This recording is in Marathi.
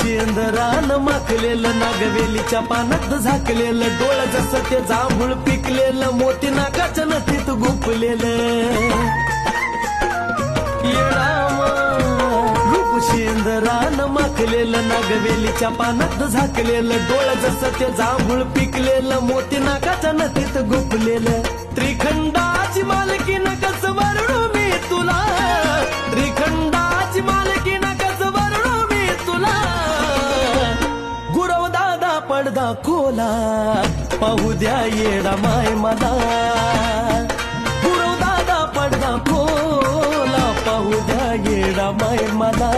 शेंदरान माखलेलं नागवेलीच्या पानात झाकलेलं डोळं जसं ते जांभूळ पिकलेलं मोती नाकाच्या नथीत गुंफलेलं रूप शेंदरान माखलेलं नागवेलीच्या पानात झाकलेलं डोळं जसं ते जांभूळ पिकलेलं मोती नाकाच्या नथीत गुंफलेलं त्रिखंडाची मालकीन कसं वर्णू मी तुला त्रिखंडाची मालकीन कसं वर्णू मी तुला गुरव दादा पडदा खोला पाहू द्या येडा माय मला गुरव दादा पडदा खोला पाहू द्या येडा माय मला